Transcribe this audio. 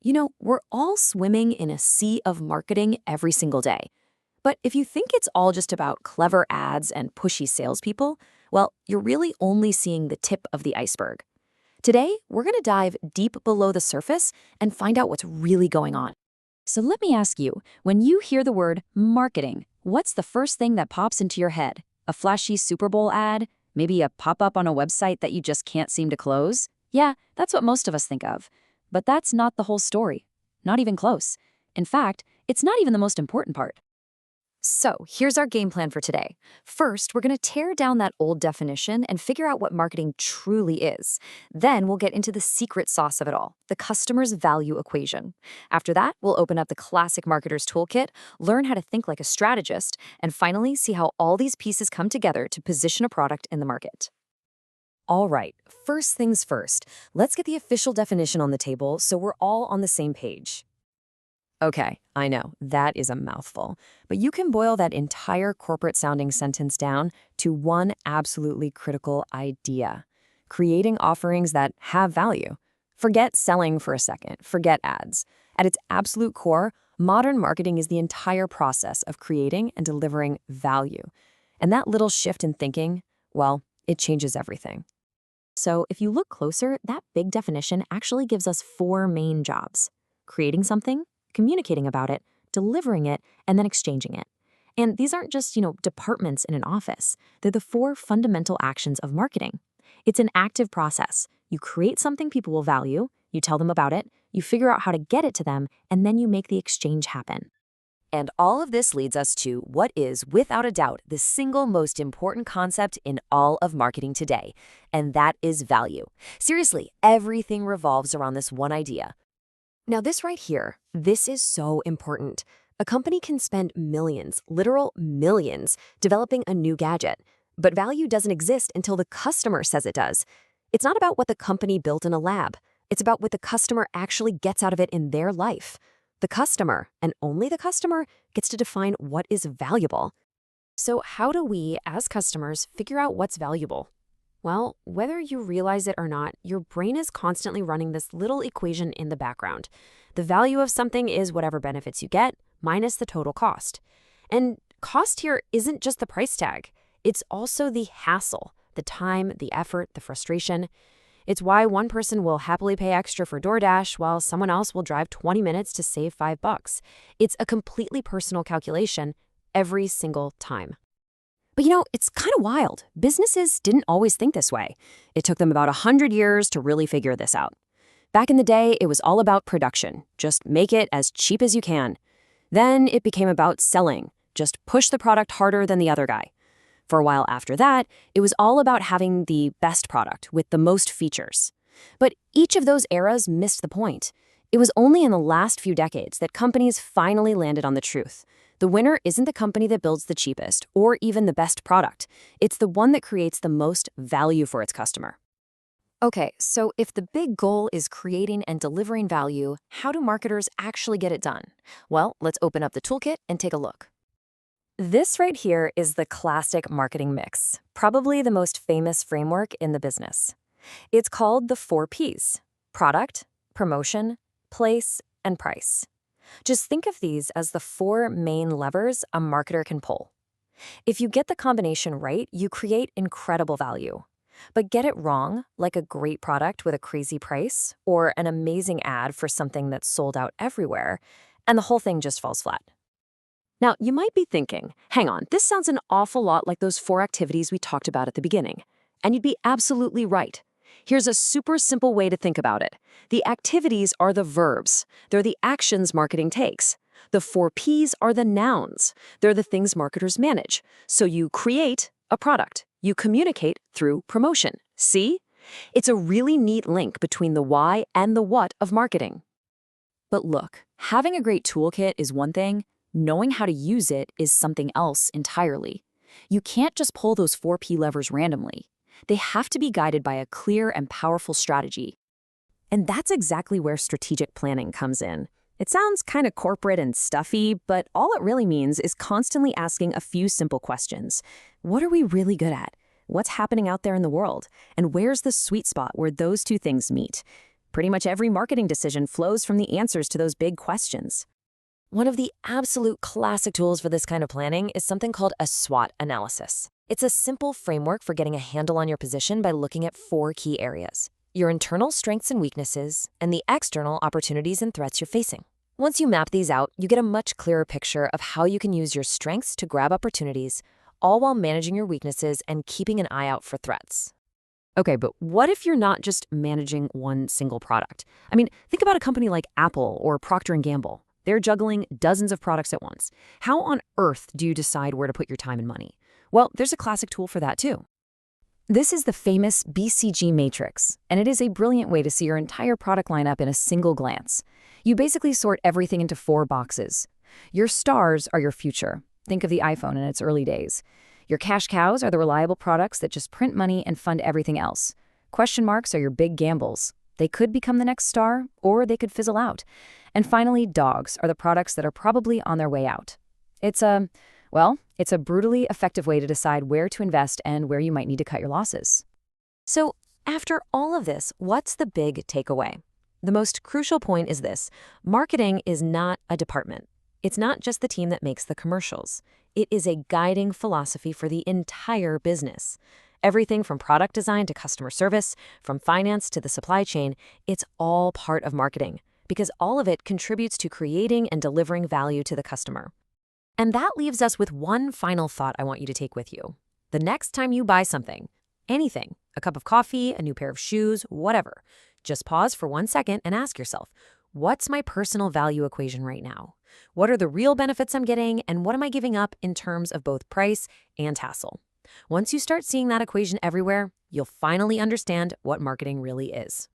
We're all swimming in a sea of marketing every single day. But if you think it's all just about clever ads and pushy salespeople, well, you're really only seeing the tip of the iceberg. Today, we're going to dive deep below the surface and find out what's really going on. So let me ask you, when you hear the word marketing, what's the first thing that pops into your head? A flashy Super Bowl ad? Maybe a pop-up on a website that you just can't seem to close? Yeah, that's what most of us think of. But that's not the whole story. Not even close. In fact, it's not even the most important part. So, here's our game plan for today. First, we're going to tear down that old definition and figure out what marketing truly is. Then, we'll get into the secret sauce of it all, the customer's value equation. After that, we'll open up the classic marketer's toolkit, learn how to think like a strategist, and finally see how all these pieces come together to position a product in the market. All right, first things first, let's get the official definition on the table so we're all on the same page. Okay, I know, that is a mouthful, but you can boil that entire corporate-sounding sentence down to one absolutely critical idea: creating offerings that have value. Forget selling for a second, forget ads. At its absolute core, modern marketing is the entire process of creating and delivering value. And that little shift in thinking, well, it changes everything. So if you look closer, that big definition actually gives us four main jobs: creating something, communicating about it, delivering it, and then exchanging it. And these aren't just, departments in an office. They're the four fundamental actions of marketing. It's an active process. You create something people will value, you tell them about it, you figure out how to get it to them, and then you make the exchange happen. And all of this leads us to what is, without a doubt, the single most important concept in all of marketing today, and that is value. Seriously, everything revolves around this one idea. Now, this right here, this is so important. A company can spend millions, literal millions, developing a new gadget, but value doesn't exist until the customer says it does. It's not about what the company built in a lab. It's about what the customer actually gets out of it in their life. The customer, and only the customer, gets to define what is valuable. So how do we, as customers, figure out what's valuable? Well, whether you realize it or not, your brain is constantly running this little equation in the background. The value of something is whatever benefits you get, minus the total cost. And cost here isn't just the price tag. It's also the hassle, the time, the effort, the frustration. It's why one person will happily pay extra for DoorDash while someone else will drive 20 minutes to save $5. It's a completely personal calculation every single time. But it's kind of wild. Businesses didn't always think this way. It took them about 100 years to really figure this out. Back in the day, it was all about production. Just make it as cheap as you can. Then it became about selling. Just push the product harder than the other guy. For a while after that, it was all about having the best product with the most features. But each of those eras missed the point. It was only in the last few decades that companies finally landed on the truth. The winner isn't the company that builds the cheapest or even the best product. It's the one that creates the most value for its customer. Okay, so if the big goal is creating and delivering value, how do marketers actually get it done? Well, let's open up the toolkit and take a look. This right here is the classic marketing mix, probably the most famous framework in the business. It's called the 4 Ps: product, promotion, place, and price. Just think of these as the 4 main levers a marketer can pull. If you get the combination right, you create incredible value. But get it wrong, like a great product with a crazy price, or an amazing ad for something that's sold out everywhere, and the whole thing just falls flat. Now, you might be thinking, hang on, this sounds an awful lot like those 4 activities we talked about at the beginning. And you'd be absolutely right. Here's a super simple way to think about it. The activities are the verbs. They're the actions marketing takes. The 4 Ps are the nouns. They're the things marketers manage. So you create a product. You communicate through promotion. See? It's a really neat link between the why and the what of marketing. But look, having a great toolkit is one thing. Knowing how to use it is something else entirely. You can't just pull those 4 P levers randomly. They have to be guided by a clear and powerful strategy. And that's exactly where strategic planning comes in. It sounds kind of corporate and stuffy, but all it really means is constantly asking a few simple questions. What are we really good at? What's happening out there in the world? And where's the sweet spot where those two things meet? Pretty much every marketing decision flows from the answers to those big questions. One of the absolute classic tools for this kind of planning is something called a SWOT analysis. It's a simple framework for getting a handle on your position by looking at 4 key areas: your internal strengths and weaknesses, and the external opportunities and threats you're facing. Once you map these out, you get a much clearer picture of how you can use your strengths to grab opportunities, all while managing your weaknesses and keeping an eye out for threats. Okay, but what if you're not just managing one single product? I mean, think about a company like Apple or Procter& Gamble. They're juggling dozens of products at once. How on earth do you decide where to put your time and money? Well, there's a classic tool for that too. This is the famous BCG matrix, and it is a brilliant way to see your entire product lineup in a single glance. You basically sort everything into 4 boxes. Your stars are your future. Think of the iPhone in its early days. Your cash cows are the reliable products that just print money and fund everything else. Question marks are your big gambles. They could become the next star, or they could fizzle out. And finally, dogs are the products that are probably on their way out. It's a brutally effective way to decide where to invest and where you might need to cut your losses. So, after all of this, what's the big takeaway? The most crucial point is this: marketing is not a department. It's not just the team that makes the commercials. It is a guiding philosophy for the entire business. Everything from product design to customer service, from finance to the supply chain, it's all part of marketing, because all of it contributes to creating and delivering value to the customer. And that leaves us with one final thought I want you to take with you. The next time you buy something, anything, a cup of coffee, a new pair of shoes, whatever, just pause for 1 second and ask yourself, what's my personal value equation right now? What are the real benefits I'm getting, and what am I giving up in terms of both price and hassle? Once you start seeing that equation everywhere, you'll finally understand what marketing really is.